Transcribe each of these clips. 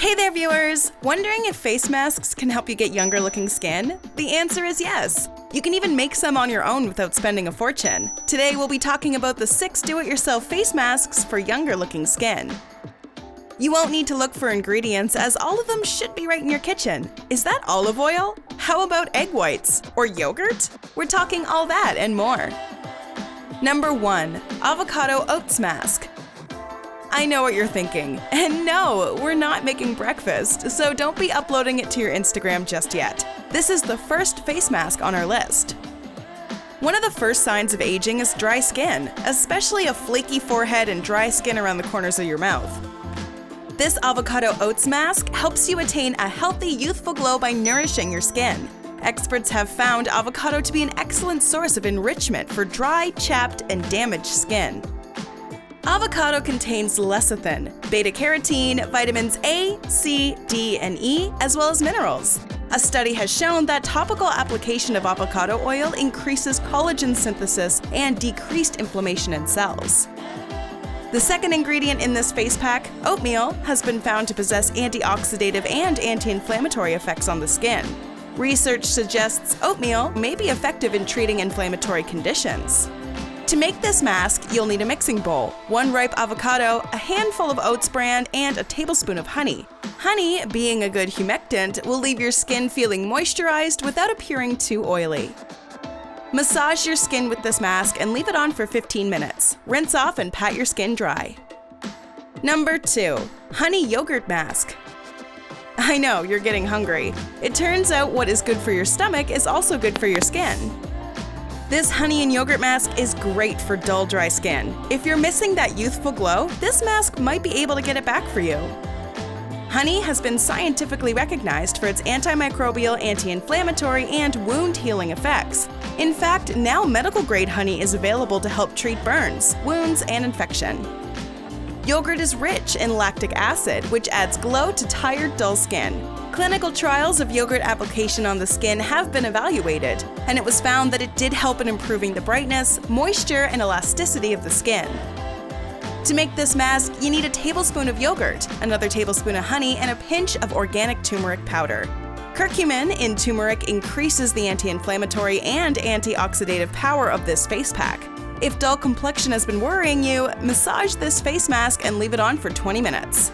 Hey there, viewers! Wondering if face masks can help you get younger looking skin? The answer is yes. You can even make some on your own without spending a fortune. Today we'll be talking about the 6 do-it-yourself face masks for younger looking skin. You won't need to look for ingredients as all of them should be right in your kitchen. Is that olive oil? How about egg whites? Or yogurt? We're talking all that and more. Number 1. Avocado Oats Mask. I know what you're thinking. And no, we're not making breakfast, so don't be uploading it to your Instagram just yet. This is the first face mask on our list. One of the first signs of aging is dry skin, especially a flaky forehead and dry skin around the corners of your mouth. This avocado oats mask helps you attain a healthy, youthful glow by nourishing your skin. Experts have found avocado to be an excellent source of enrichment for dry, chapped, and damaged skin. Avocado contains lecithin, beta-carotene, vitamins A, C, D, and E, as well as minerals. A study has shown that topical application of avocado oil increases collagen synthesis and decreased inflammation in cells. The second ingredient in this face pack, oatmeal, has been found to possess antioxidative and anti-inflammatory effects on the skin. Research suggests oatmeal may be effective in treating inflammatory conditions. To make this mask, you'll need a mixing bowl, 1 ripe avocado, a handful of oats bran, and a tablespoon of honey. Honey, being a good humectant, will leave your skin feeling moisturized without appearing too oily. Massage your skin with this mask and leave it on for 15 minutes. Rinse off and pat your skin dry. Number 2. Honey Yogurt Mask. I know, you're getting hungry. It turns out what is good for your stomach is also good for your skin. This honey and yogurt mask is great for dull, dry skin. If you're missing that youthful glow, this mask might be able to get it back for you. Honey has been scientifically recognized for its antimicrobial, anti-inflammatory, and wound-healing effects. In fact, now medical-grade honey is available to help treat burns, wounds, and infection. Yogurt is rich in lactic acid, which adds glow to tired, dull skin. Clinical trials of yogurt application on the skin have been evaluated, and it was found that it did help in improving the brightness, moisture, and elasticity of the skin. To make this mask, you need a tablespoon of yogurt, another tablespoon of honey, and a pinch of organic turmeric powder. Curcumin in turmeric increases the anti-inflammatory and antioxidative power of this face pack. If dull complexion has been worrying you, massage this face mask and leave it on for 20 minutes.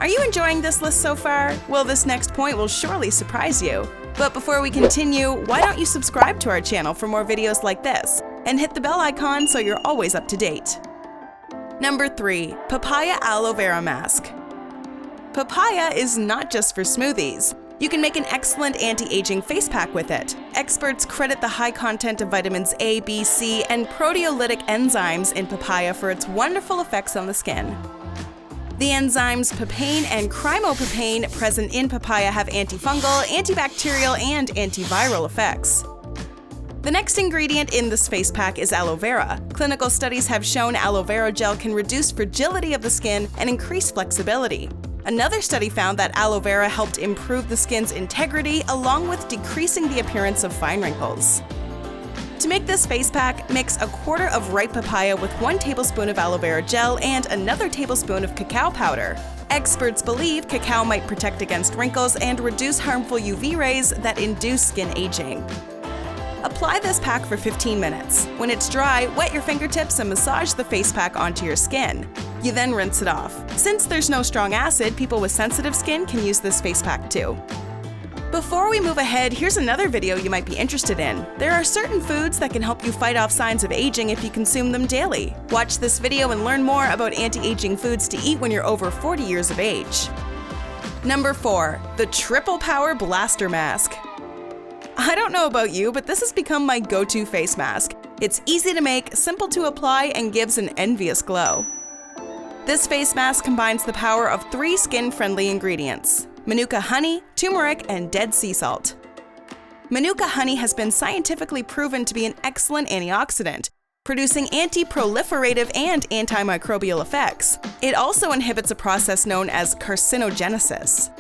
Are you enjoying this list so far? Well, this next point will surely surprise you. But before we continue, why don't you subscribe to our channel for more videos like this, and hit the bell icon so you're always up to date. Number 3. Papaya Aloe Vera Mask. Papaya is not just for smoothies. You can make an excellent anti-aging face pack with it. Experts credit the high content of vitamins A, B, C, and proteolytic enzymes in papaya for its wonderful effects on the skin. The enzymes papain and chrymopapain present in papaya have antifungal, antibacterial, and antiviral effects. The next ingredient in this face pack is aloe vera. Clinical studies have shown aloe vera gel can reduce fragility of the skin and increase flexibility. Another study found that aloe vera helped improve the skin's integrity along with decreasing the appearance of fine wrinkles. To make this face pack, mix a quarter of ripe papaya with 1 tablespoon of aloe vera gel and another tablespoon of cacao powder. Experts believe cacao might protect against wrinkles and reduce harmful UV rays that induce skin aging. Apply this pack for 15 minutes. When it's dry, wet your fingertips and massage the face pack onto your skin. You then rinse it off. Since there's no strong acid, people with sensitive skin can use this face pack too. Before we move ahead, here's another video you might be interested in. There are certain foods that can help you fight off signs of aging if you consume them daily. Watch this video and learn more about anti-aging foods to eat when you're over 40 years of age. Number 4. The Triple Power Blaster Mask. I don't know about you, but this has become my go-to face mask. It's easy to make, simple to apply, and gives an envious glow. This face mask combines the power of 3 skin-friendly ingredients: Manuka honey, turmeric, and dead sea salt. Manuka honey has been scientifically proven to be an excellent antioxidant, producing anti-proliferative and antimicrobial effects. It also inhibits a process known as carcinogenesis.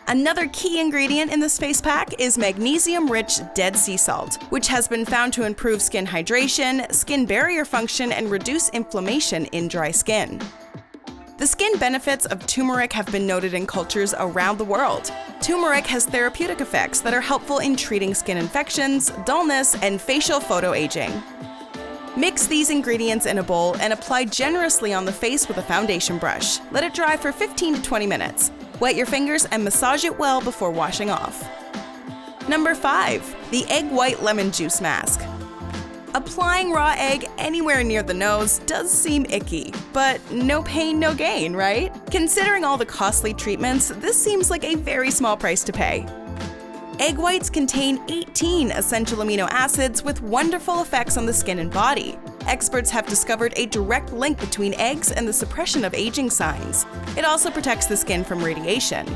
Another key ingredient in this face pack is magnesium-rich dead sea salt, which has been found to improve skin hydration, skin barrier function, and reduce inflammation in dry skin. The skin benefits of turmeric have been noted in cultures around the world. Turmeric has therapeutic effects that are helpful in treating skin infections, dullness, and facial photoaging. Mix these ingredients in a bowl and apply generously on the face with a foundation brush. Let it dry for 15 to 20 minutes. Wet your fingers and massage it well before washing off. Number 5. The Egg White Lemon Juice Mask. Applying raw egg anywhere near the nose does seem icky, but no pain, no gain, right? Considering all the costly treatments, this seems like a very small price to pay. Egg whites contain 18 essential amino acids with wonderful effects on the skin and body. Experts have discovered a direct link between eggs and the suppression of aging signs. It also protects the skin from radiation.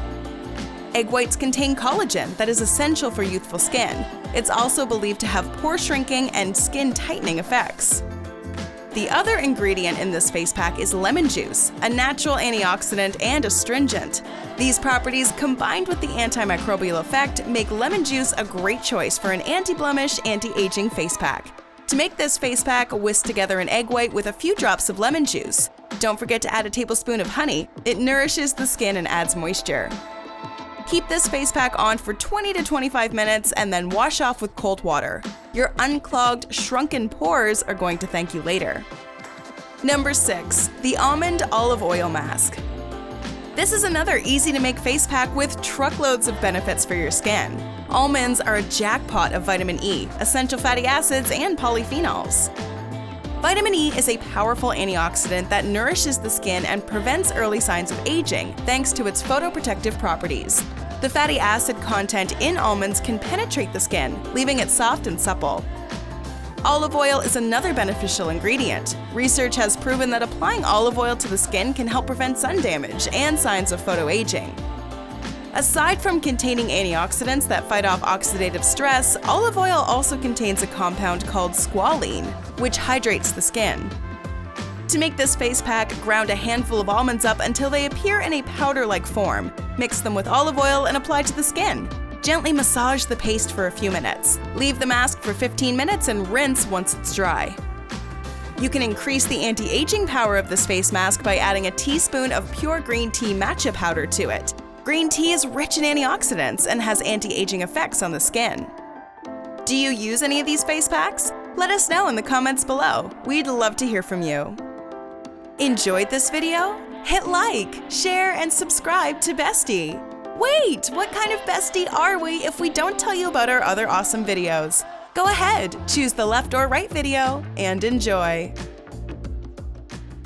Egg whites contain collagen that is essential for youthful skin. It's also believed to have pore shrinking and skin tightening effects. The other ingredient in this face pack is lemon juice, a natural antioxidant and astringent. These properties, combined with the antimicrobial effect, make lemon juice a great choice for an anti-blemish, anti-aging face pack. To make this face pack, whisk together an egg white with a few drops of lemon juice. Don't forget to add a tablespoon of honey. It nourishes the skin and adds moisture. Keep this face pack on for 20 to 25 minutes and then wash off with cold water. Your unclogged, shrunken pores are going to thank you later. Number 6. The Almond Olive Oil Mask. This is another easy-to-make face pack with truckloads of benefits for your skin. Almonds are a jackpot of vitamin E, essential fatty acids, and polyphenols. Vitamin E is a powerful antioxidant that nourishes the skin and prevents early signs of aging thanks to its photoprotective properties. The fatty acid content in almonds can penetrate the skin, leaving it soft and supple. Olive oil is another beneficial ingredient. Research has proven that applying olive oil to the skin can help prevent sun damage and signs of photoaging. Aside from containing antioxidants that fight off oxidative stress, olive oil also contains a compound called squalene, which hydrates the skin. To make this face pack, ground a handful of almonds up until they appear in a powder-like form. Mix them with olive oil and apply to the skin. Gently massage the paste for a few minutes. Leave the mask for 15 minutes and rinse once it's dry. You can increase the anti-aging power of this face mask by adding a teaspoon of pure green tea matcha powder to it. Green tea is rich in antioxidants and has anti-aging effects on the skin. Do you use any of these face packs? Let us know in the comments below. We'd love to hear from you. Enjoyed this video? Hit like, share, and subscribe to Bestie. Wait, what kind of bestie are we if we don't tell you about our other awesome videos? Go ahead, choose the left or right video, and enjoy.